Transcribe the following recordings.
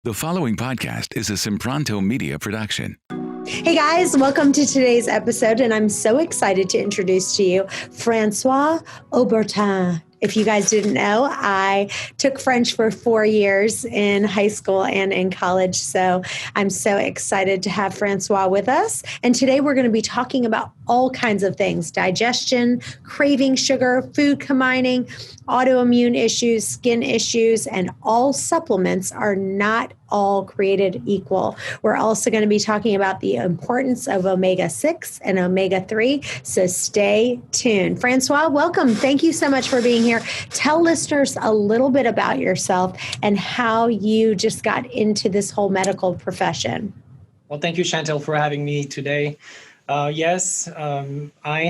The following podcast is a SIMPRONTO Media production. Hey guys, welcome to today's episode, and I'm so excited to introduce to you Francois Auberti. If you guys didn't know, I took French for 4 years in high school and in college, so I'm so excited to have Francois with us. And today we're going to be talking about all kinds of things: digestion, craving sugar, food combining, autoimmune issues, skin issues, and all supplements are not all created equal. We're also going to be talking about the importance of omega-6 and omega-3, so stay tuned. Francois, welcome. Thank you so much for being here. Tell listeners a little bit about yourself and how you just got into this whole medical profession. Well, thank you, Chantel, for having me today. I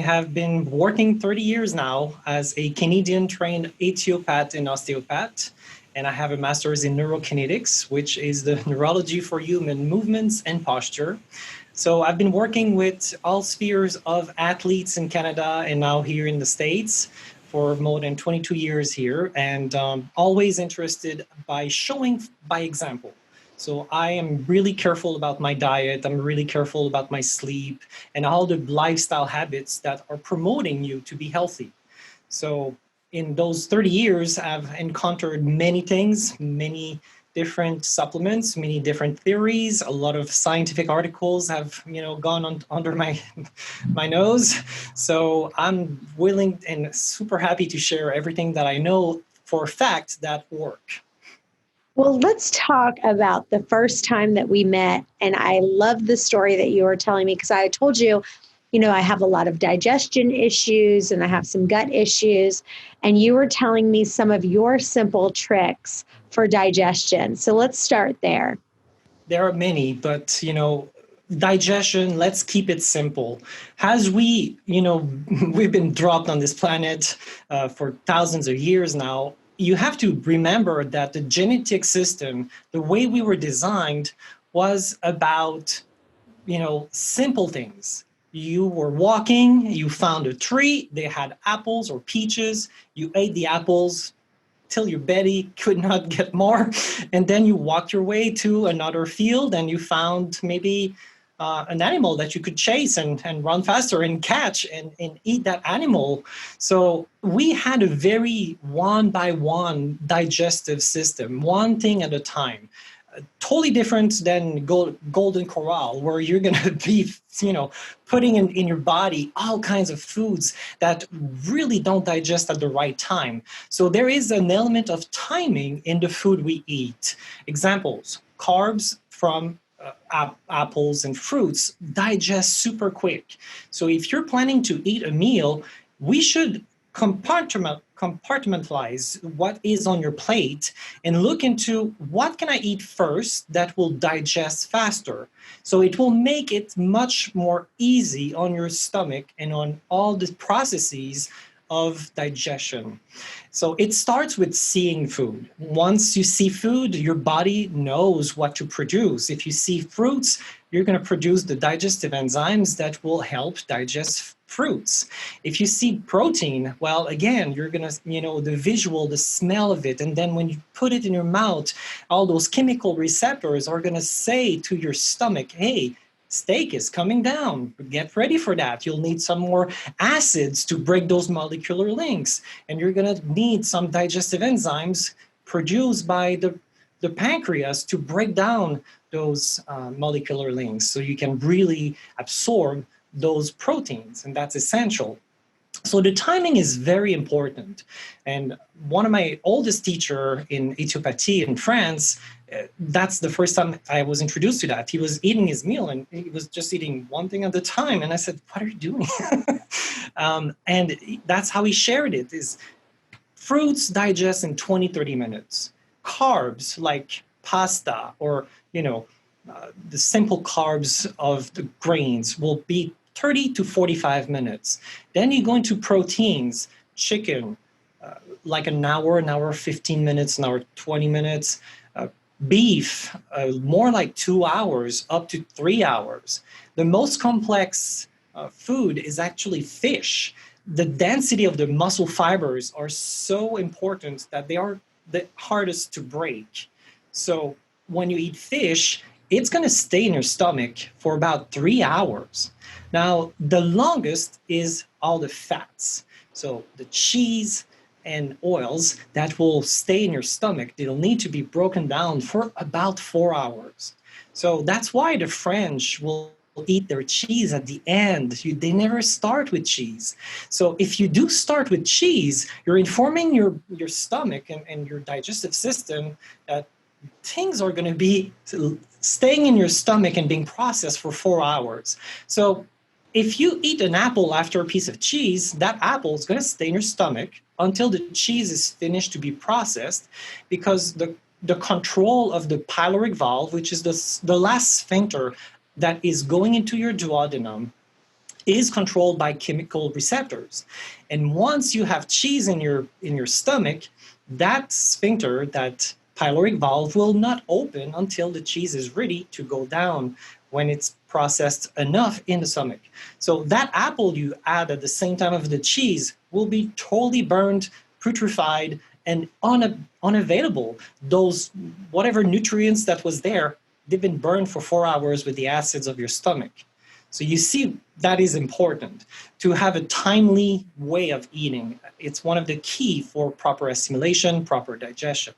have been working 30 years now as a Canadian-trained ethiopath and osteopath, and I have a master's in neurokinetics, which is the neurology for human movements and posture. So I've been working with all spheres of athletes in Canada and now here in the States for more than 22 years here, and always interested by showing by example. So I am really careful about my diet. I'm really careful about my sleep and all the lifestyle habits that are promoting you to be healthy. So in those 30 years, I've encountered many things, many different supplements, many different theories. A lot of scientific articles have, gone under my nose. So I'm willing and super happy to share everything that I know for a fact that work. Well, let's talk about the first time that we met. And I love the story that you were telling me, because I told you, I have a lot of digestion issues and I have some gut issues. And you were telling me some of your simple tricks for digestion. So let's start there. There are many, but, digestion, let's keep it simple. As we've been dropped on this planet for thousands of years now, you have to remember that the genetic system, the way we were designed, was about, simple things. You were walking, you found a tree, they had apples or peaches, you ate the apples till your belly could not get more, and then you walked your way to another field and you found maybe an animal that you could chase and run faster and catch and eat that animal. So we had a very one-by-one digestive system, one thing at a time. Totally different than Golden Corral, where you're going to be, putting in your body all kinds of foods that really don't digest at the right time. So there is an element of timing in the food we eat. Examples: carbs from apples and fruits digest super quick. So if you're planning to eat a meal, we should compartmentalize what is on your plate and look into what can I eat first that will digest faster. So it will make it much more easy on your stomach and on all the processes of digestion. So it starts with seeing food. Once you see food, your body knows what to produce. If you see fruits, you're going to produce the digestive enzymes that will help digest fruits. If you see protein, well, again, you're going to, the visual, the smell of it. And then when you put it in your mouth, all those chemical receptors are going to say to your stomach, hey, steak is coming down. Get ready for that. You'll need some more acids to break those molecular links. And you're going to need some digestive enzymes produced by the pancreas to break down those molecular links so you can really absorb those proteins. And that's essential. So the timing is very important. And one of my oldest teacher in etiopathy in France, that's the first time I was introduced to that. He was eating his meal and he was just eating one thing at a time. And I said, what are you doing? And that's how he shared it, is fruits digest in 20, 30 minutes. Carbs like pasta or, the simple carbs of the grains will be 30 to 45 minutes. Then you go into proteins, chicken, like an hour, 15 minutes, an hour, 20 minutes. Beef, more like 2 hours, up to 3 hours. The most complex food is actually fish. The density of the muscle fibers are so important that they are the hardest to break. So when you eat fish, it's going to stay in your stomach for about 3 hours. Now, the longest is all the fats. So the cheese and oils that will stay in your stomach, they'll need to be broken down for about 4 hours. So that's why the French will eat their cheese at the end. They never start with cheese. So if you do start with cheese, you're informing your stomach and your digestive system that things are going to be staying in your stomach and being processed for 4 hours. So if you eat an apple after a piece of cheese, that apple is going to stay in your stomach until the cheese is finished to be processed, because the control of the pyloric valve, which is the last sphincter that is going into your duodenum, is controlled by chemical receptors. And once you have cheese in your stomach, that sphincter, that pyloric valve, will not open until the cheese is ready to go down when it's processed enough in the stomach. So that apple you add at the same time of the cheese will be totally burned, putrefied, and unavailable. Those whatever nutrients that was there, they've been burned for 4 hours with the acids of your stomach. So you see, that is important to have a timely way of eating. It's one of the key for proper assimilation, proper digestion.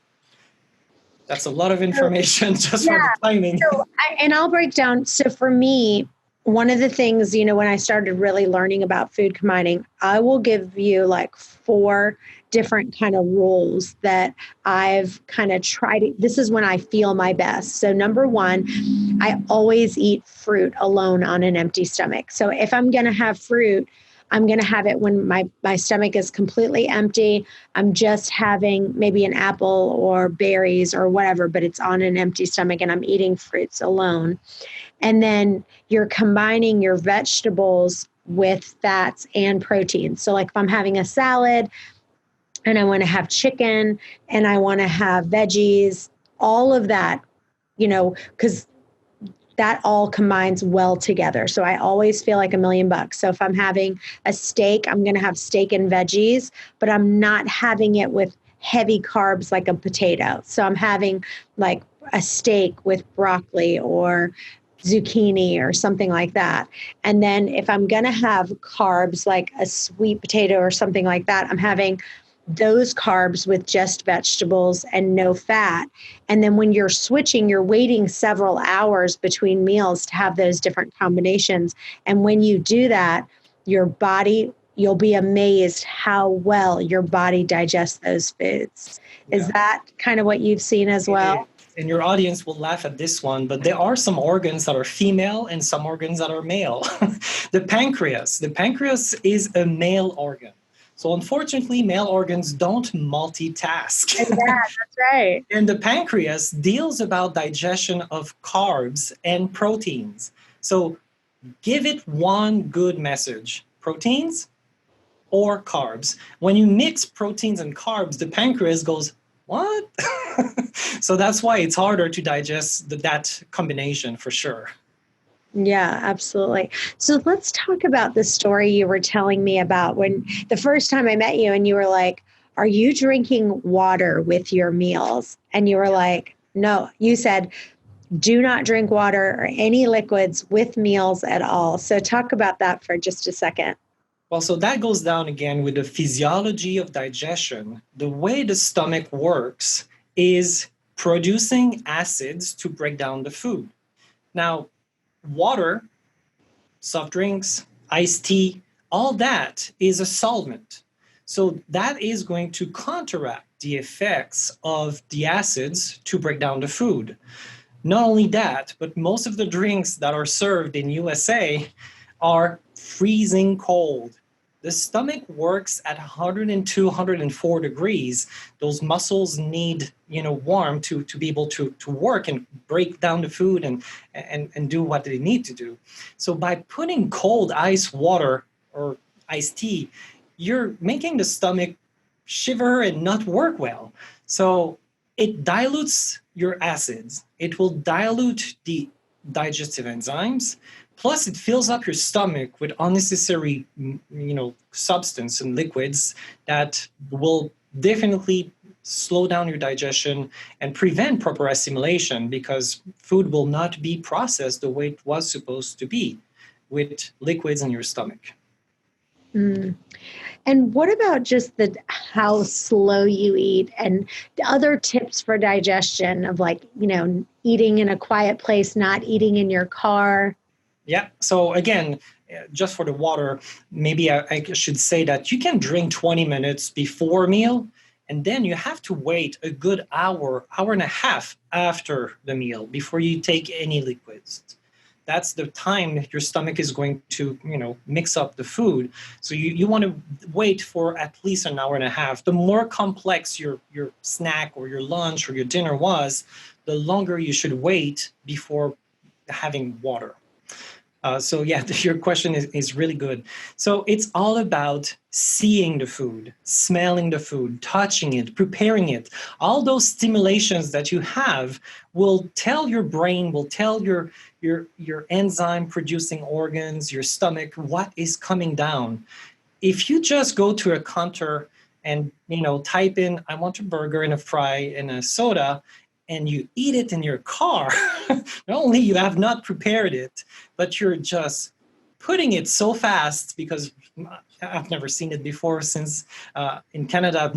That's a lot of information just for the timing. So I'll break down. So for me, one of the things, when I started really learning about food combining, I will give you like 4 different kind of rules that I've kind of tried. This is when I feel my best. So number 1, I always eat fruit alone on an empty stomach. So if I'm going to have fruit, I'm going to have it when my stomach is completely empty. I'm just having maybe an apple or berries or whatever, but it's on an empty stomach and I'm eating fruits alone. And then you're combining your vegetables with fats and proteins. So like if I'm having a salad and I want to have chicken and I want to have veggies, all of that, because that all combines well together. So I always feel like $1,000,000. So if I'm having a steak, I'm going to have steak and veggies, but I'm not having it with heavy carbs like a potato. So I'm having like a steak with broccoli or zucchini or something like that. And then if I'm going to have carbs like a sweet potato or something like that, I'm having those carbs with just vegetables and no fat. And then when you're switching, you're waiting several hours between meals to have those different combinations. And when you do that, your body, you'll be amazed how well your body digests those foods. Is that kind of what you've seen as well? And your audience will laugh at this one, but there are some organs that are female and some organs that are male. The pancreas is a male organ. So unfortunately, male organs don't multitask. Yeah, that's right. And the pancreas deals about digestion of carbs and proteins. So give it one good message: proteins or carbs. When you mix proteins and carbs, the pancreas goes, what? So that's why it's harder to digest that combination for sure. Yeah, absolutely. So let's talk about the story you were telling me about when the first time I met you and you were like, are you drinking water with your meals? And you were like, no. You said, do not drink water or any liquids with meals at all. So talk about that for just a second. Well, so that goes down again with the physiology of digestion. The way the stomach works is producing acids to break down the food. Now, water, soft drinks, iced tea, all that is a solvent. So that is going to counteract the effects of the acids to break down the food. Not only that, but most of the drinks that are served in USA are freezing cold. The stomach works at 102, 104 degrees. Those muscles need, warm to be able to work and break down the food and do what they need to do. So by putting cold ice water or iced tea, you're making the stomach shiver and not work well. So it dilutes your acids. It will dilute the digestive enzymes. Plus, it fills up your stomach with unnecessary, substance and liquids that will definitely slow down your digestion and prevent proper assimilation, because food will not be processed the way it was supposed to be with liquids in your stomach. Mm. And what about just how slow you eat and the other tips for digestion of eating in a quiet place, not eating in your car? Yeah. So again, just for the water, maybe I should say that you can drink 20 minutes before a meal, and then you have to wait a good hour and a half after the meal before you take any liquids. That's the time your stomach is going to, mix up the food. So you want to wait for at least an hour and a half. The more complex your snack or your lunch or your dinner was, the longer you should wait before having water. So yeah, your question is really good. So it's all about seeing the food, smelling the food, touching it, preparing it. All those stimulations that you have will tell your brain, will tell your enzyme producing organs, your stomach, what is coming down. If you just go to a counter and type in, I want a burger and a fry and a soda, and you eat it in your car, not only you have not prepared it, but you're just putting it so fast, because I've never seen it before, since in Canada,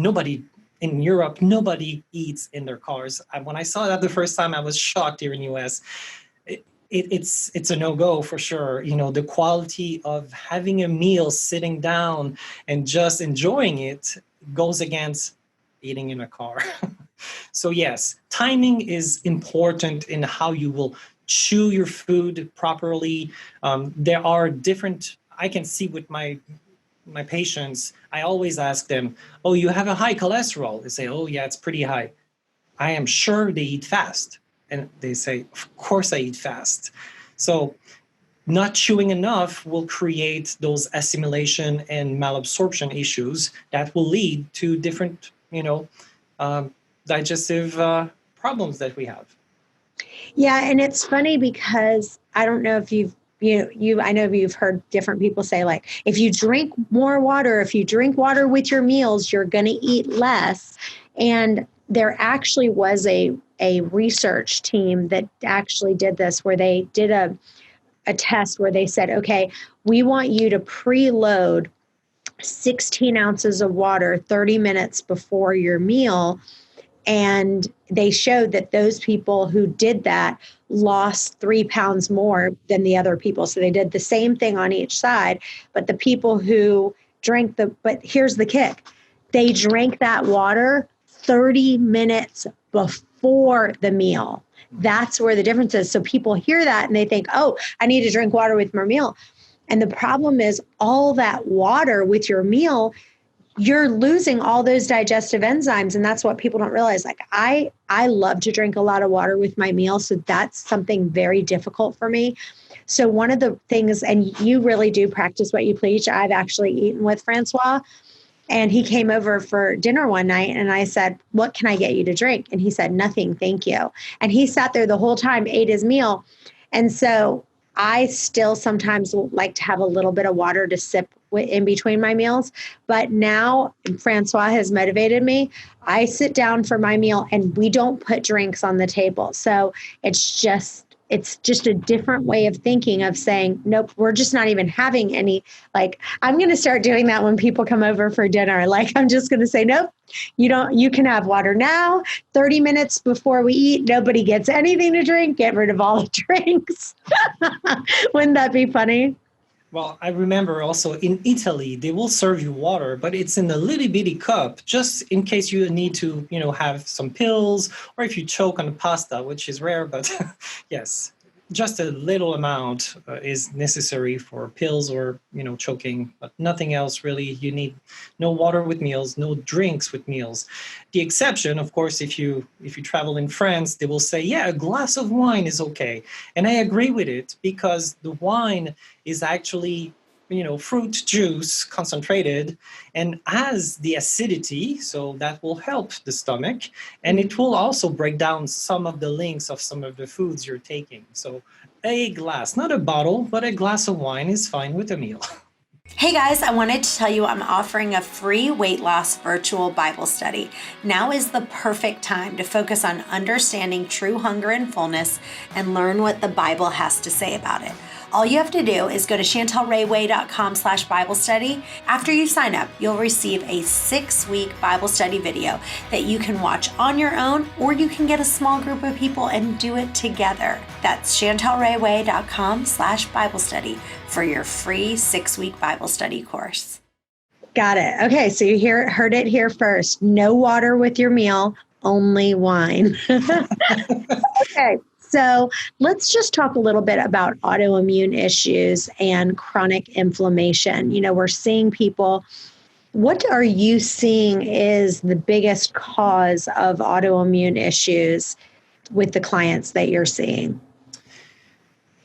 in Europe, nobody eats in their cars. When I saw that the first time, I was shocked here in the US. It's a no-go for sure. The quality of having a meal, sitting down and just enjoying it, goes against eating in a car. So yes, timing is important in how you will chew your food properly. There are different, I can see with my patients, I always ask them, oh, you have a high cholesterol. They say, oh yeah, it's pretty high. I am sure they eat fast. And they say, of course I eat fast. So not chewing enough will create those assimilation and malabsorption issues that will lead to different, digestive problems that we have. Yeah, and it's funny because I don't know if I know you've heard different people say, like, if you drink more water, if you drink water with your meals, you're going to eat less. And there actually was a research team that actually did this, where they did a test where they said, okay, we want you to preload 16 ounces of water 30 minutes before your meal. And they showed that those people who did that lost 3 pounds more than the other people. So they did the same thing on each side, but the people who but here's the kick. They drank that water 30 minutes before the meal. That's where the difference is. So people hear that and they think, oh, I need to drink water with my meal. And the problem is, all that water with your meal, you're losing all those digestive enzymes. And that's what people don't realize. Like, I love to drink a lot of water with my meal. So that's something very difficult for me. So one of the things, and you really do practice what you preach. I've actually eaten with Francois, and he came over for dinner one night and I said, what can I get you to drink? And he said, nothing, thank you. And he sat there the whole time, ate his meal. And so I still sometimes like to have a little bit of water to sip in between my meals. But now Francois has motivated me. I sit down for my meal and we don't put drinks on the table. So it's just a different way of thinking, of saying, nope, we're just not even having any. Like, I'm going to start doing that when people come over for dinner. Like, I'm just going to say, nope, you can have water now. 30 minutes before we eat, nobody gets anything to drink. Get rid of all the drinks. Wouldn't that be funny? Well, I remember also in Italy, they will serve you water, but it's in a little bitty cup, just in case you need to, have some pills, or if you choke on the pasta, which is rare, but yes, just a little amount is necessary for pills or, choking, but nothing else really. You need no water with meals, no drinks with meals. The exception, of course, if you travel in France, they will say, yeah, a glass of wine is okay. And I agree with it, because the wine is actually, fruit juice concentrated and has the acidity, so that will help the stomach, and it will also break down some of the links of some of the foods you're taking. So a glass, not a bottle, but a glass of wine is fine with a meal. Hey guys, I wanted to tell you I'm offering a free weight loss virtual Bible study. Now is the perfect time to focus on understanding true hunger and fullness and learn what the Bible has to say about it. All you have to do is go to chantelrayway.com/Bible study. After you sign up, you'll receive a 6-week Bible study video that you can watch on your own, or you can get a small group of people and do it together. That's chantelrayway.com/Bible study for your free 6-week Bible study course. Got it. Okay, so you heard it here first. No water with your meal, only wine. Okay. So let's just talk a little bit about autoimmune issues and chronic inflammation. You know, we're seeing people. What are you seeing is the biggest cause of autoimmune issues with the clients that you're seeing?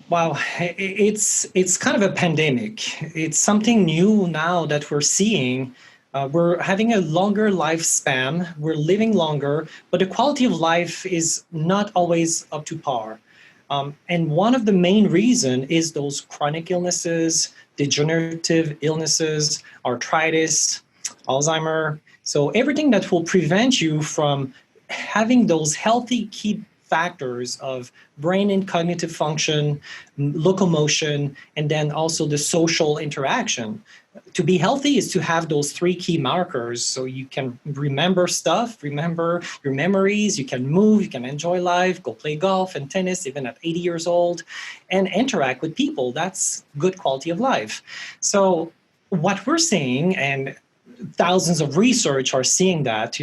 Wow, it's kind of a pandemic. It's something new now that we're seeing. We're having a longer lifespan, we're living longer, but the quality of life is not always up to par. And one of the main reasons is those chronic illnesses, degenerative illnesses, arthritis, Alzheimer. So everything that will prevent you from having those healthy key factors of brain and cognitive function, locomotion, and then also the social interaction. To be healthy is to have those 3 key markers so you can remember stuff, remember your memories, you can move, you can enjoy life, go play golf and tennis even at 80 years old, and interact with people. That's good quality of life. So what we're seeing, and thousands of research are seeing that,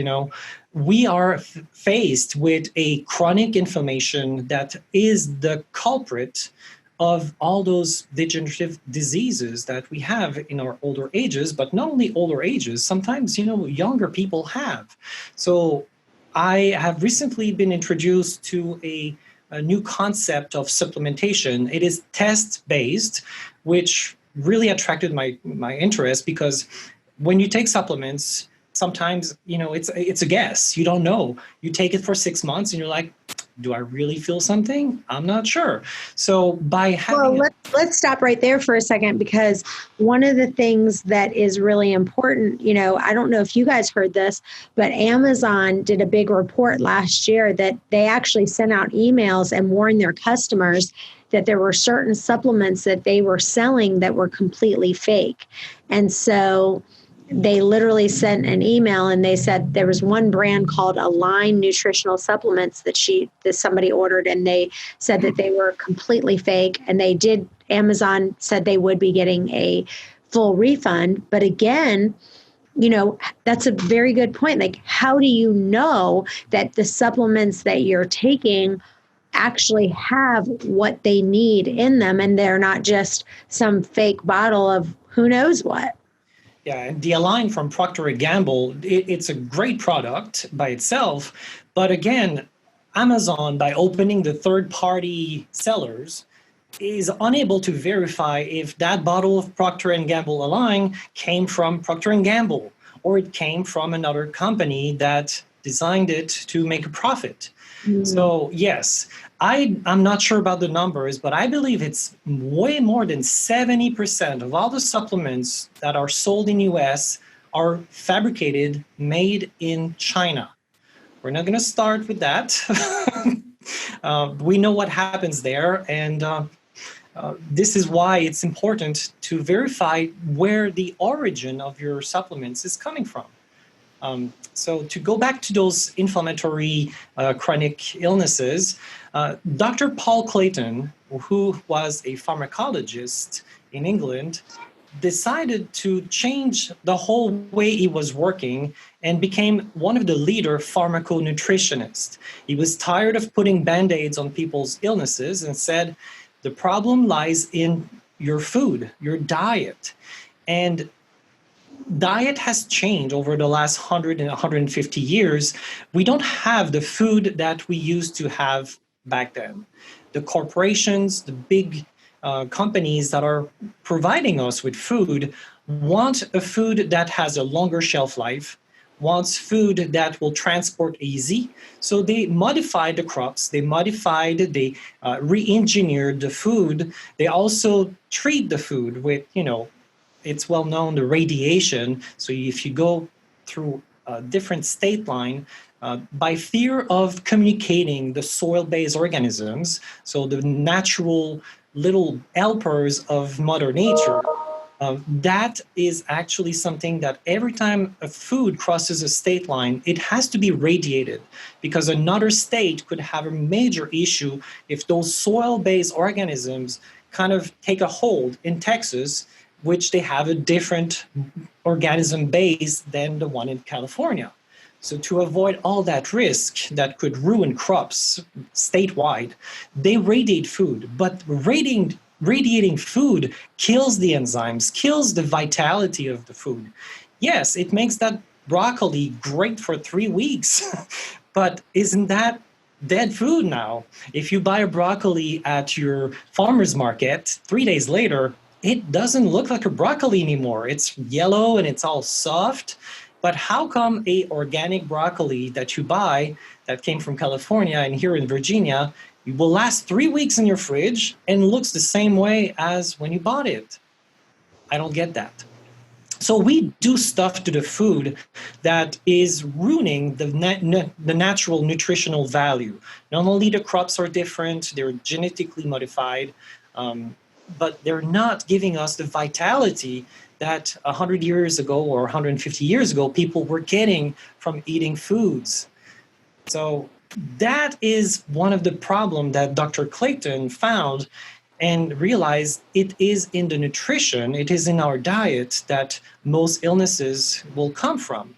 we are faced with a chronic inflammation that is the culprit of all those degenerative diseases that we have in our older ages, but not only older ages, sometimes, younger people have. So I have recently been introduced to a new concept of supplementation. It is test-based, which really attracted my interest because when you take supplements, sometimes, it's a guess. You don't know. You take it for 6 months and you're like, do I really feel something? I'm not sure. So by having... Well, let's stop right there for a second, because one of the things that is really important, I don't know if you guys heard this, but Amazon did a big report last year that they actually sent out emails and warned their customers that there were certain supplements that they were selling that were completely fake. And so they literally sent an email and they said there was one brand called Align Nutritional Supplements that somebody ordered, and they said that they were completely fake, and Amazon said they would be getting a full refund. But again, that's a very good point. Like, how do you know that the supplements that you're taking actually have what they need in them and they're not just some fake bottle of who knows what? Yeah, and the Align from Procter & Gamble, it's a great product by itself. But again, Amazon, by opening the third-party sellers, is unable to verify if that bottle of Procter & Gamble Align came from Procter & Gamble or it came from another company that designed it to make a profit. Mm-hmm. So yes, I'm not sure about the numbers, but I believe it's way more than 70% of all the supplements that are sold in US are fabricated, made in China. We're not going to start with that. We know what happens there, and this is why it's important to verify where the origin of your supplements is coming from. So to go back to those inflammatory chronic illnesses, Dr. Paul Clayton, who was a pharmacologist in England, decided to change the whole way he was working and became one of the leader pharmaconutritionists. He was tired of putting Band-Aids on people's illnesses and said, the problem lies in your food, your diet. And diet has changed over the last 100 and 150 years. We don't have the food that we used to have back then. The corporations, the big companies that are providing us with food want a food that has a longer shelf life, wants food that will transport easy. So they modified the crops, they re-engineered the food. They also treat the food with, it's well known, the radiation. So if you go through a different state line, by fear of communicating the soil-based organisms, so the natural little helpers of Mother Nature, that is actually something that every time a food crosses a state line, it has to be radiated, because another state could have a major issue if those soil-based organisms kind of take a hold in Texas, which they have a different organism base than the one in California. So to avoid all that risk that could ruin crops statewide, they radiate food. But radiating food kills the enzymes, kills the vitality of the food. Yes, it makes that broccoli great for 3 weeks, but isn't that dead food now? If you buy a broccoli at your farmer's market, 3 days later, it doesn't look like a broccoli anymore. It's yellow and it's all soft. But how come a organic broccoli that you buy that came from California and here in Virginia, it will last 3 weeks in your fridge and looks the same way as when you bought it? I don't get that. So we do stuff to the food that is ruining the natural nutritional value. Not only the crops are different, they're genetically modified, but they're not giving us the vitality that 100 years ago or 150 years ago people were getting from eating foods. So that is one of the problems that Dr. Clayton found and realized it is in the nutrition, it is in our diet that most illnesses will come from.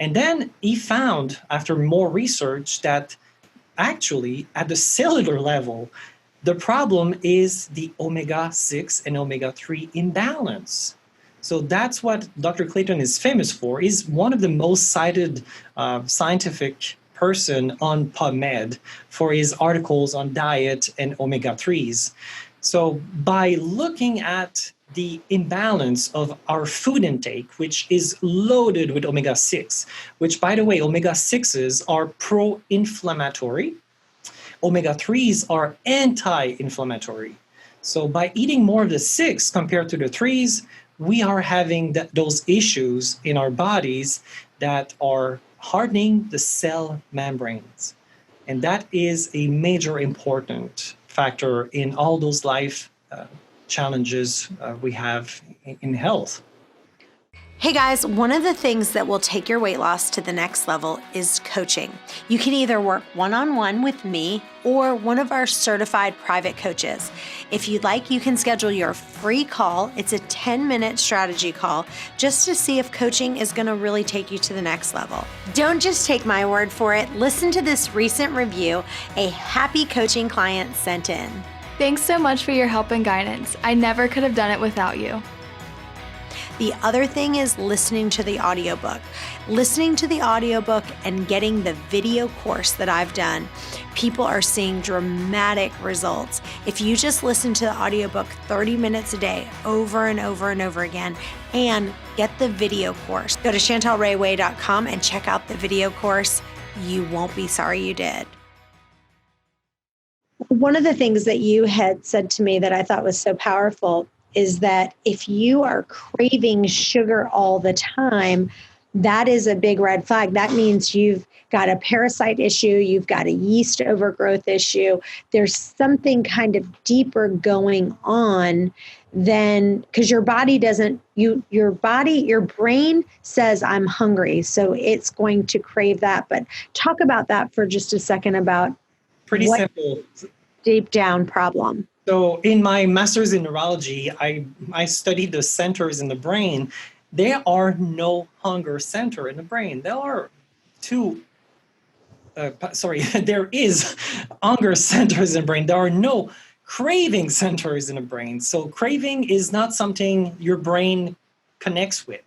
And then he found, after more research, that actually at the cellular level, the problem is the omega-6 and omega-3 imbalance. So that's what Dr. Clayton is famous for. He's one of the most cited scientific person on PubMed for his articles on diet and omega-3s. So by looking at the imbalance of our food intake, which is loaded with omega-6, which, by the way, omega-6s are pro-inflammatory, omega-3s are anti-inflammatory. So by eating more of the 6 compared to the 3s, we are having those issues in our bodies that are hardening the cell membranes. And that is a major important factor in all those life challenges we have in health. Hey guys, one of the things that will take your weight loss to the next level is coaching. You can either work one-on-one with me or one of our certified private coaches. If you'd like, you can schedule your free call. It's a 10-minute strategy call just to see if coaching is going to really take you to the next level. Don't just take my word for it. Listen to this recent review a happy coaching client sent in. Thanks so much for your help and guidance. I never could have done it without you. The other thing is listening to the audiobook. Listening to the audiobook and getting the video course that I've done, people are seeing dramatic results. If you just listen to the audiobook 30 minutes a day over and over and over again and get the video course, go to chantelrayway.com and check out the video course. You won't be sorry you did. One of the things that you had said to me that I thought was so powerful is that if you are craving sugar all the time, that is a big red flag. That means you've got a parasite issue, you've got a yeast overgrowth issue. There's something kind of deeper going on than, because your body doesn't, your brain says, I'm hungry, so it's going to crave that. But talk about that for just a second about Pretty simple. Deep down problem. So in my master's in neurology, I studied the centers in the brain. There are no hunger center in the brain. There is hunger centers in the brain. There are no craving centers in the brain. So craving is not something your brain connects with.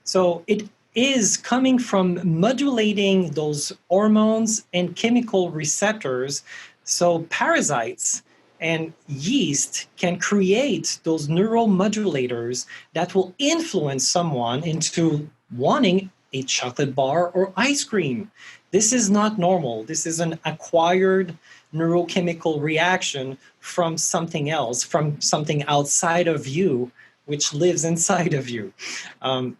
So it is coming from modulating those hormones and chemical receptors. So parasites and yeast can create those neuromodulators that will influence someone into wanting a chocolate bar or ice cream. This is not normal. This is an acquired neurochemical reaction from something else, from something outside of you, which lives inside of you.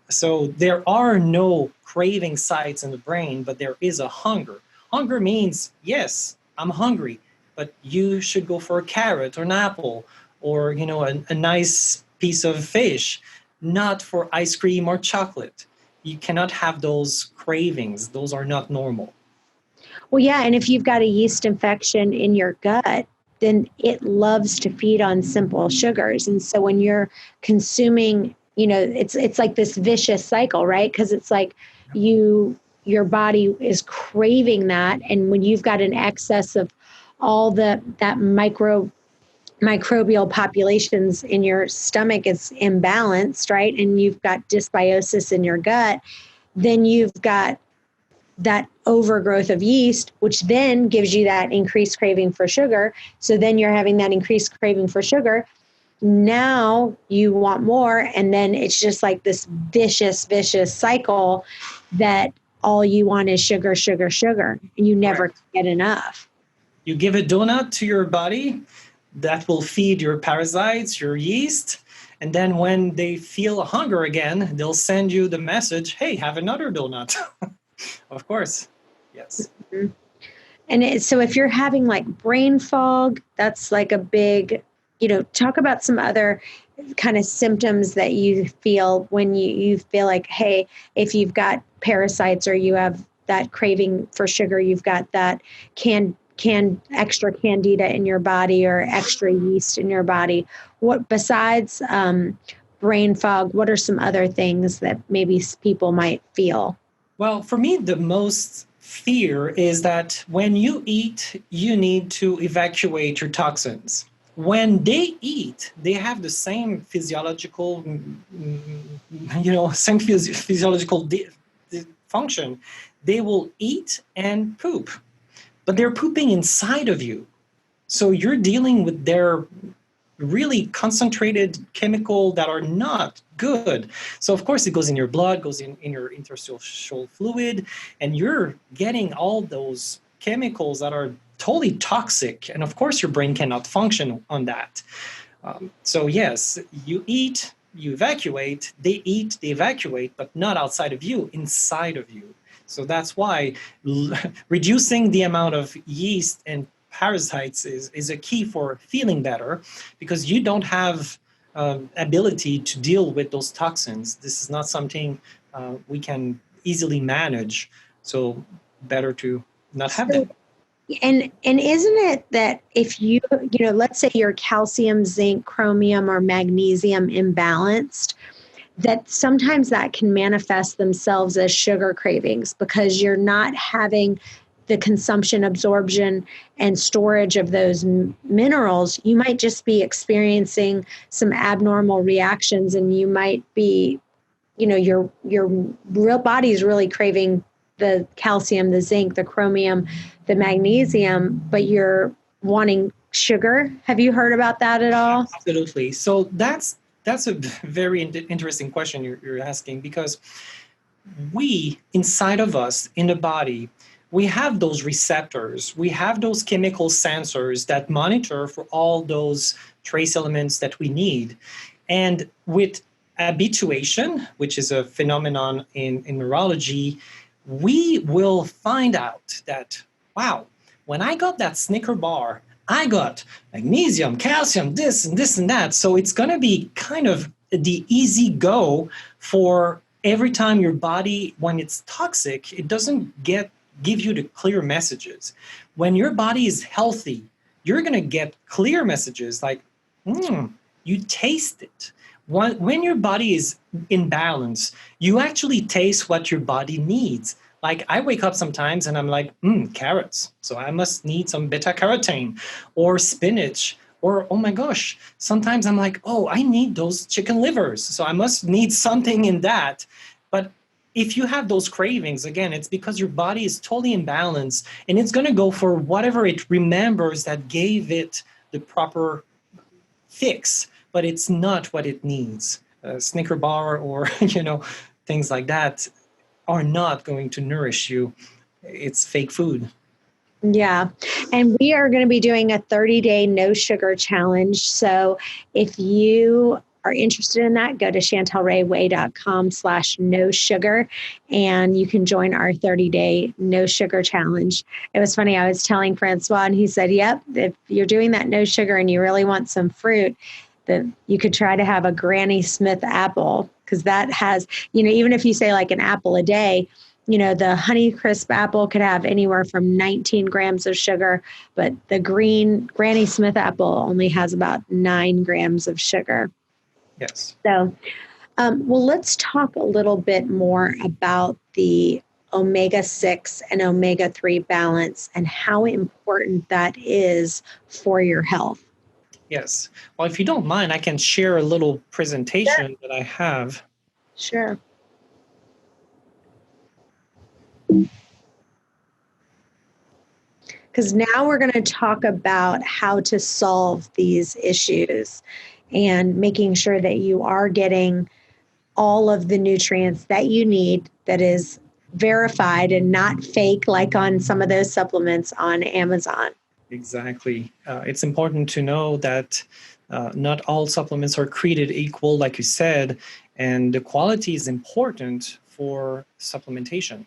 So there are no craving sites in the brain, but there is a hunger. Hunger means, yes, I'm hungry, but you should go for a carrot or an apple or, a nice piece of fish, not for ice cream or chocolate. You cannot have those cravings. Those are not normal. Well, yeah. And if you've got a yeast infection in your gut, then it loves to feed on simple sugars. And so when you're consuming, it's like this vicious cycle, right? Because it's like your body is craving that. And when you've got an excess of all that microbial populations in your stomach is imbalanced, right? And you've got dysbiosis in your gut, then you've got that overgrowth of yeast, which then gives you that increased craving for sugar. So then you're having that increased craving for sugar. Now you want more. And then it's just like this vicious cycle that all you want is sugar, sugar, sugar. And you never get enough. You give a donut to your body that will feed your parasites, your yeast. And then when they feel hunger again, they'll send you the message, hey, have another donut. Of course. Yes. Mm-hmm. And so if you're having like brain fog, that's like a big, talk about some other kind of symptoms that you feel when you feel like, hey, if you've got parasites or you have that craving for sugar, you've got that extra candida in your body or extra yeast in your body. What besides brain fog, what are some other things that maybe people might feel? Well, for me, the most fear is that when you eat, you need to evacuate your toxins. When they eat, they have the same physiological, physiological function. They will eat and poop, but they're pooping inside of you. So you're dealing with their really concentrated chemical that are not good. So of course it goes in your blood, goes in your interstitial fluid, and you're getting all those chemicals that are totally toxic. And of course your brain cannot function on that. So yes, you eat, you evacuate, they eat, they evacuate, but not outside of you, inside of you. So that's why reducing the amount of yeast and parasites is a key for feeling better, because you don't have ability to deal with those toxins. This is not something we can easily manage. So better to not have them. And isn't it that if you let's say your calcium, zinc, chromium, or magnesium imbalanced, that sometimes that can manifest themselves as sugar cravings because you're not having the consumption, absorption, and storage of those minerals. You might just be experiencing some abnormal reactions, and you might be, your real body is really craving the calcium, the zinc, the chromium, the magnesium, but you're wanting sugar. Have you heard about that at all? Absolutely. So that's a very interesting question you're asking, because we, inside of us, in the body, we have those receptors, we have those chemical sensors that monitor for all those trace elements that we need. And with habituation, which is a phenomenon in neurology, we will find out that, wow, when I got that Snicker bar, I got magnesium, calcium, this and that. So it's going to be kind of the easy go for every time your body, when it's toxic, it doesn't give you the clear messages. When your body is healthy, you're going to get clear messages like, you taste it. When your body is in balance, you actually taste what your body needs. Like I wake up sometimes and I'm like, carrots. So I must need some beta carotene, or spinach, or, oh my gosh, sometimes I'm like, oh, I need those chicken livers. So I must need something in that. But if you have those cravings, again, it's because your body is totally imbalanced, and it's going to go for whatever it remembers that gave it the proper fix, but it's not what it needs. Snicker bar or, things like that are not going to nourish you. It's fake food. Yeah. And we are going to be doing a 30-day no sugar challenge. So if you are interested in that, go to chantelrayway.com/no sugar, and you can join our 30-day no sugar challenge. It was funny. I was telling Francois, and he said, yep, if you're doing that no sugar and you really want some fruit, that you could try to have a Granny Smith apple, because that has, even if you say like an apple a day, the Honeycrisp apple could have anywhere from 19 grams of sugar, but the green Granny Smith apple only has about 9 grams of sugar. Yes. So, well, let's talk a little bit more about the omega-6 and omega-3 balance and how important that is for your health. Yes. Well, if you don't mind, I can share a little presentation that I have. Sure. Because now we're going to talk about how to solve these issues and making sure that you are getting all of the nutrients that you need that is verified and not fake like on some of those supplements on Amazon. Exactly. It's important to know that not all supplements are created equal, like you said, and the quality is important for supplementation.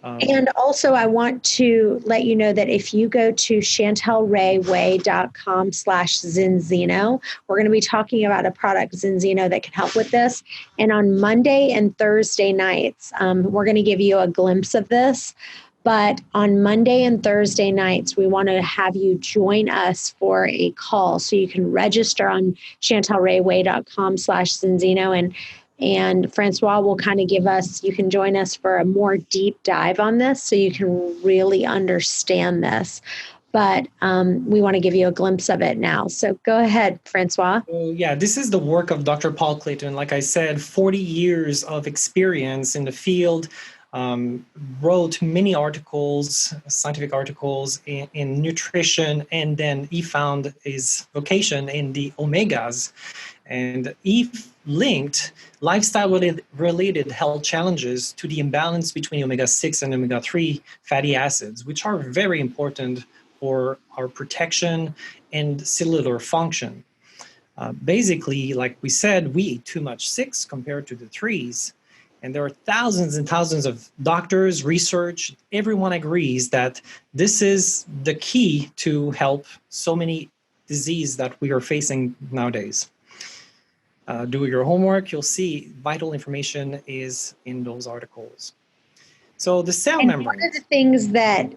And also, I want to let you know that if you go to chantelrayway.com/Zinzino, we're going to be talking about a product, Zinzino, that can help with this. And on Monday and Thursday nights, we're going to give you a glimpse of this. But on Monday and Thursday nights, we want to have you join us for a call. So you can register on chantelrayway.com/Zinzino, and Francois will kind of you can join us for a more deep dive on this so you can really understand this. But we want to give you a glimpse of it now. So go ahead, Francois. Yeah, this is the work of Dr. Paul Clayton. Like I said, 40 years of experience in the field, wrote many articles, scientific articles in nutrition, and then he found his vocation in the omegas. And he linked lifestyle-related health challenges to the imbalance between omega-6 and omega-3 fatty acids, which are very important for our protection and cellular function. Basically, like we said, we eat too much 6 compared to the 3s. And there are thousands and thousands of doctors, research, everyone agrees that this is the key to help so many diseases that we are facing nowadays. Do your homework, you'll see vital information is in those articles. So the cell membrane. One of the things that,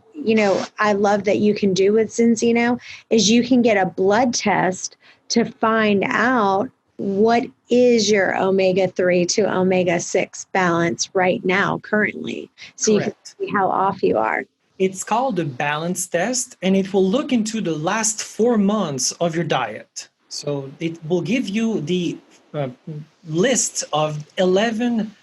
I love that you can do with Zinzino is you can get a blood test to find out what is your omega-3 to omega-6 balance right now, currently. So Correct. You can see how off you are. It's called the balance test, and it will look into the last 4 months of your diet. So it will give you the list of 11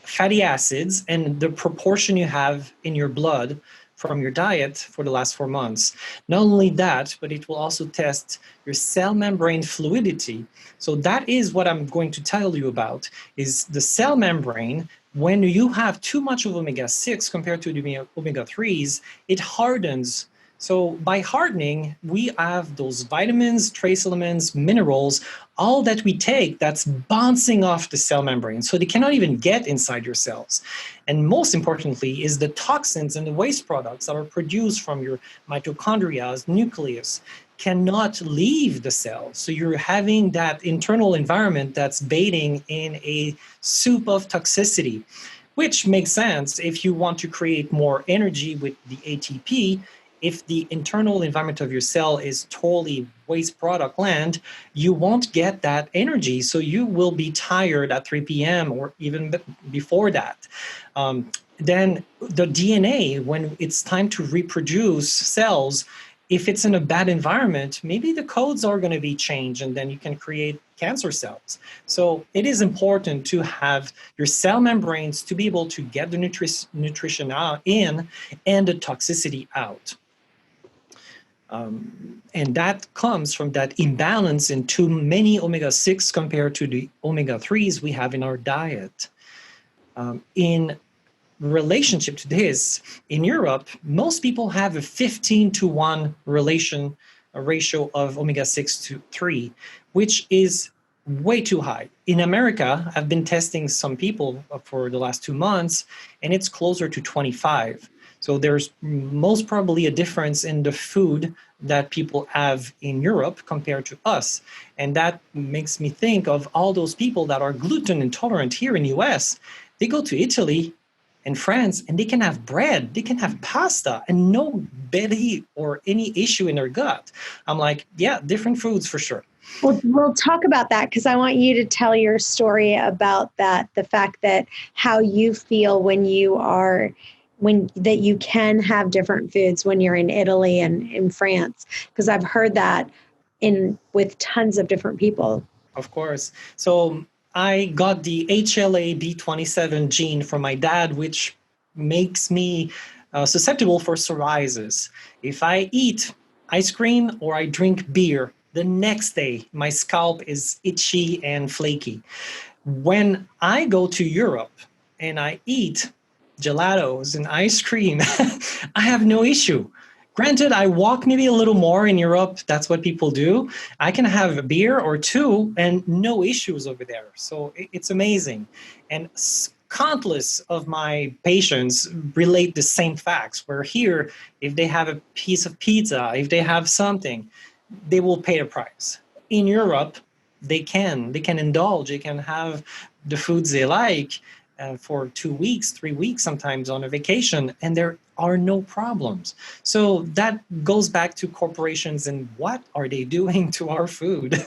fatty acids and the proportion you have in your blood from your diet for the last 4 months. Not only that, but it will also test your cell membrane fluidity. So that is what I'm going to tell you about, is the cell membrane. When you have too much of omega-6 compared to the omega-3s, it hardens. So by hardening, we have those vitamins, trace elements, minerals, all that we take that's bouncing off the cell membrane. So they cannot even get inside your cells. And most importantly is the toxins and the waste products that are produced from your mitochondria's nucleus cannot leave the cell. So you're having that internal environment that's bathing in a soup of toxicity, which makes sense if you want to create more energy with the ATP. If the internal environment of your cell is totally waste product land, you won't get that energy. So you will be tired at 3 p.m. or even before that. Then the DNA, when it's time to reproduce cells, if it's in a bad environment, maybe the codes are going to be changed and then you can create cancer cells. So it is important to have your cell membranes to be able to get the nutrition out in and the toxicity out. And that comes from that imbalance in too many omega-6 compared to the omega-3s we have in our diet. In relationship to this, in Europe, most people have a 15-to-1 ratio of omega-6 to 3, which is way too high. In America, I've been testing some people for the last 2 months, and it's closer to 25. So there's most probably a difference in the food that people have in Europe compared to us. And that makes me think of all those people that are gluten intolerant here in the US. They go to Italy and France, and they can have bread, they can have pasta, and no belly or any issue in their gut. I'm like, yeah, different foods for sure. Well, we'll talk about that because I want you to tell your story about that, the fact that how you feel when you are, when that you can have different foods when you're in Italy and in France, because I've heard that in with tons of different people. Of course. So I got the HLA-B27 gene from my dad, which makes me susceptible for psoriasis. If I eat ice cream or I drink beer, the next day my scalp is itchy and flaky. When I go to Europe and I eat gelatos and ice cream, I have no issue. Granted, I walk maybe a little more in Europe. That's what people do. I can have a beer or two and no issues over there. So it's amazing. And countless of my patients relate the same facts, where here, if they have a piece of pizza, if they have something, they will pay the price. In Europe, they can indulge, they can have the foods they like for 2 weeks, 3 weeks, sometimes on a vacation, and there are no problems. So that goes back to corporations and what are they doing to our food?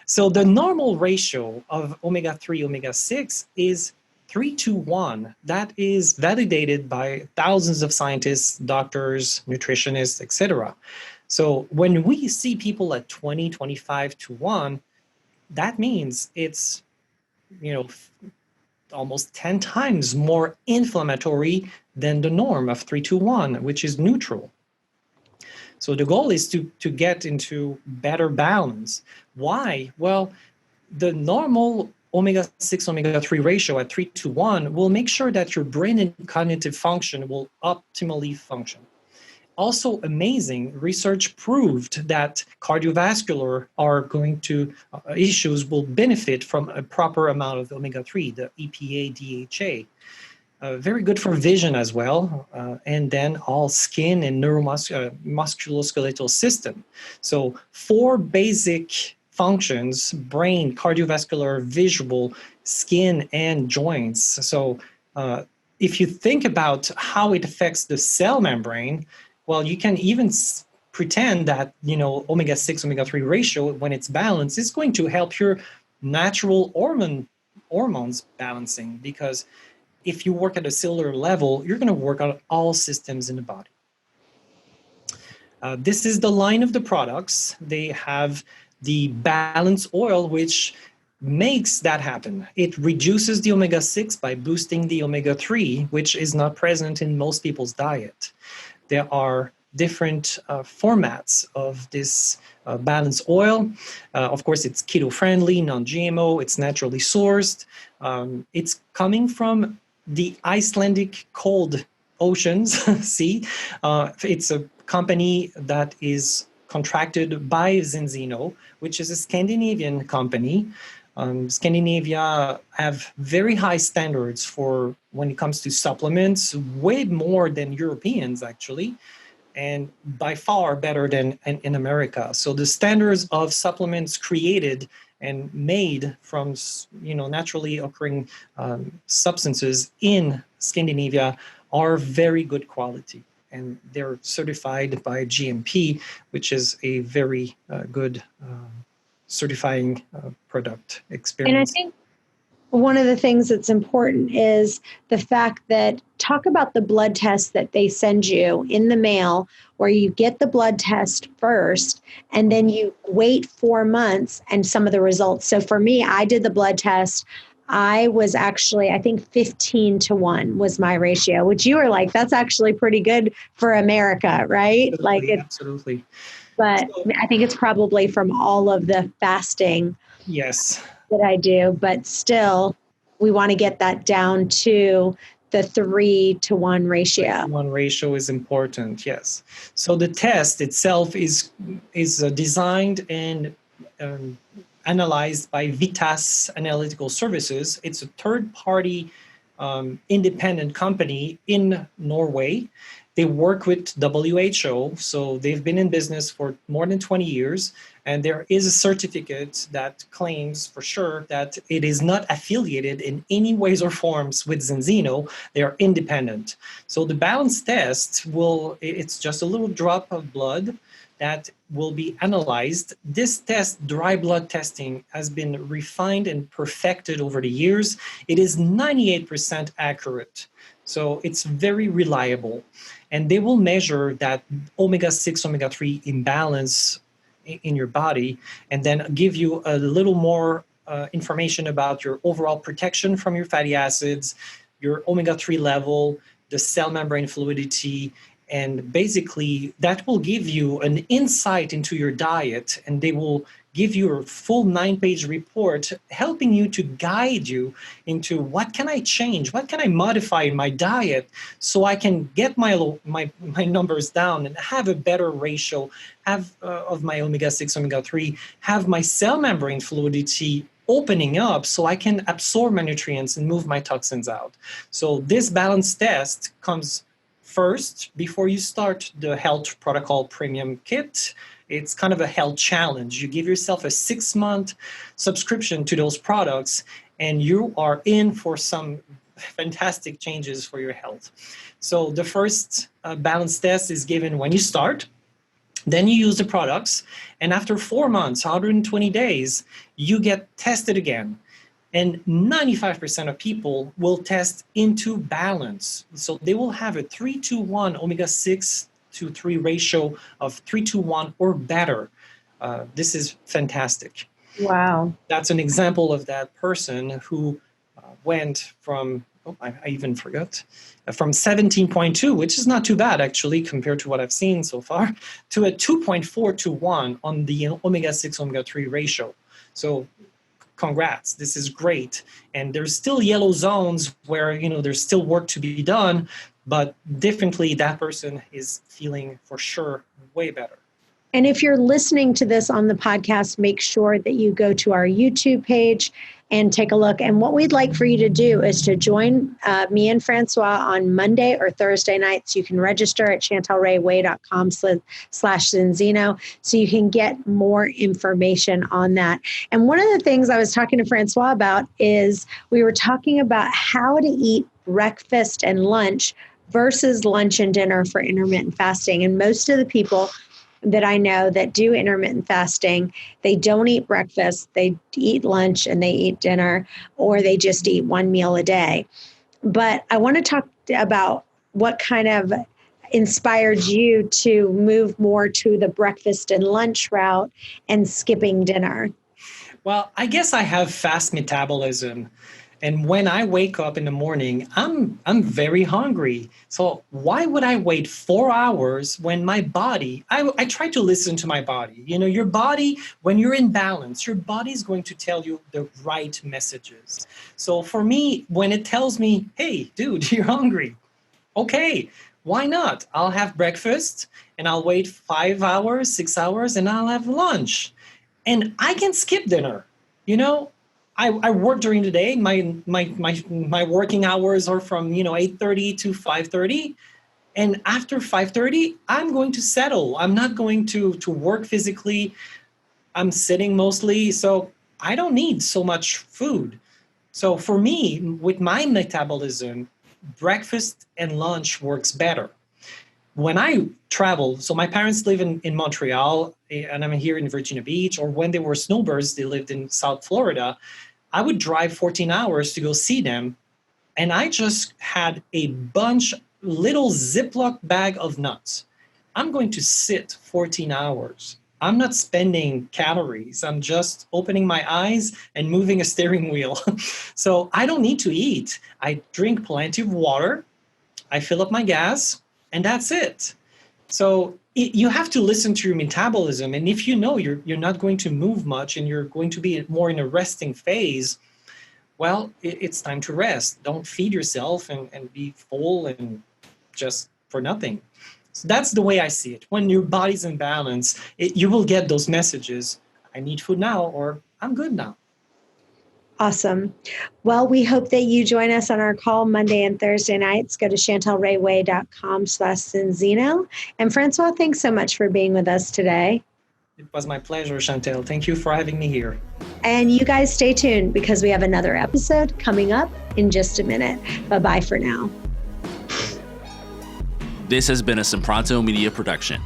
So the normal ratio of omega-3, omega-6 is 3-to-1. That is validated by thousands of scientists, doctors, nutritionists, etc. So when we see people at 20, 25-to-1, that means it's, almost 10 times more inflammatory than the norm of 3-to-1, which is neutral. So the goal is to get into better balance. Why? Well, the normal omega-6, omega-3 ratio at 3-to-1 will make sure that your brain and cognitive function will optimally function. Also amazing, research proved that cardiovascular issues will benefit from a proper amount of omega-3, the EPA, DHA. Very good for vision as well, and then all skin and musculoskeletal system. So 4 basic functions: brain, cardiovascular, visual, skin, and joints. So if you think about how it affects the cell membrane, well, you can even pretend that, omega-6, omega-3 ratio, when it's balanced, is going to help your natural hormones balancing, because if you work at a cellular level, you're going to work on all systems in the body. This is the line of the products. They have the balance oil, which makes that happen. It reduces the omega-6 by boosting the omega-3, which is not present in most people's diet. There are different formats of this balanced oil. Of course, it's keto-friendly, non-GMO, it's naturally sourced. It's coming from the Icelandic cold oceans sea. It's a company that is contracted by Zenzino, which is a Scandinavian company. Scandinavia have very high standards for when it comes to supplements, way more than Europeans actually, and by far better than in America. So the standards of supplements created and made from naturally occurring substances in Scandinavia are very good quality, and they're certified by GMP, which is a very good certifying product experience. And I think one of the things that's important is the fact that, talk about the blood test that they send you in the mail, where you get the blood test first and then you wait 4 months and some of the results. So for me, I did the blood test. I was actually, I think 15-to-1 was my ratio, which you were like, that's actually pretty good for America, right? Absolutely, absolutely. But I think it's probably from all of the fasting. Yes. That I do, but still we want to get that down to the 3-to-1 ratio. 3-to-1 ratio is important, yes. So the test itself is designed and analyzed by Vitas Analytical Services. It's a third-party independent company in Norway. They work with WHO, so they've been in business for more than 20 years, and there is a certificate that claims for sure that it is not affiliated in any ways or forms with Zenzino. They are independent. So the balance test it's just a little drop of blood that will be analyzed. This test, dry blood testing, has been refined and perfected over the years. It is 98% accurate. So it's very reliable. And they will measure that omega-6, omega-3 imbalance in your body and then give you a little more information about your overall protection from your fatty acids, your omega-3 level, the cell membrane fluidity, and basically that will give you an insight into your diet, and they will give you a full 9-page report helping you to guide you into what can I change, what can I modify in my diet so I can get my numbers down and have a better ratio of my omega-6, omega-3, have my cell membrane fluidity opening up so I can absorb my nutrients and move my toxins out. So this balance test comes first before you start the health protocol premium kit. It's kind of a health challenge. You give yourself a 6-month subscription to those products, and you are in for some fantastic changes for your health. So the first balance test is given when you start. Then you use the products, and after 4 months, 120 days, you get tested again. And 95% of people will test into balance. So they will have a 3-to-1 omega-6 to 3 ratio of 3-to-1 or better. This is fantastic. Wow. That's an example of that person who went from, I even forgot, from 17.2, which is not too bad actually compared to what I've seen so far, to a 2.4-to-1 on the omega-6, omega-3 ratio. So congrats, this is great. And there's still yellow zones where, there's still work to be done, but definitely that person is feeling for sure way better. And if you're listening to this on the podcast, make sure that you go to our YouTube page and take a look. And what we'd like for you to do is to join me and Francois on Monday or Thursday nights. You can register at chantelrayway.com/Zenzino so you can get more information on that. And one of the things I was talking to Francois about is we were talking about how to eat breakfast and lunch versus lunch and dinner for intermittent fasting. And most of the people that I know that do intermittent fasting, they don't eat breakfast, they eat lunch and they eat dinner, or they just eat one meal a day. But I want to talk about what kind of inspired you to move more to the breakfast and lunch route and skipping dinner. Well, I guess I have fast metabolism. And when I wake up in the morning, I'm very hungry. So why would I wait 4 hours when my body, I try to listen to my body. Your body, when you're in balance, your body is going to tell you the right messages. So for me, when it tells me, hey, dude, you're hungry. Okay, why not? I'll have breakfast and I'll wait 5 hours, 6 hours, and I'll have lunch. And I can skip dinner, I work during the day. My working hours are from 8:30 to 5:30, and after 5:30, I'm going to settle. I'm not going to work physically. I'm sitting mostly, so I don't need so much food. So for me, with my metabolism, breakfast and lunch works better. When I travel, so my parents live in Montreal, and I'm here in Virginia Beach, or when they were snowbirds, they lived in South Florida. I would drive 14 hours to go see them, and I just had a little Ziploc bag of nuts. I'm going to sit 14 hours. I'm not spending calories. I'm just opening my eyes and moving a steering wheel. So I don't need to eat. I drink plenty of water. I fill up my gas, and that's it. So you have to listen to your metabolism. And if you're not going to move much and you're going to be more in a resting phase, well, it's time to rest. Don't feed yourself and be full and just for nothing. So that's the way I see it. When your body's in balance, you will get those messages. I need food now, or I'm good now. Awesome. Well, we hope that you join us on our call Monday and Thursday nights. Go to chantelrayway.com/Cinzino. And Francois, thanks so much for being with us today. It was my pleasure, Chantel. Thank you for having me here. And you guys stay tuned because we have another episode coming up in just a minute. Bye-bye for now. This has been a SIMPRONTO Media production.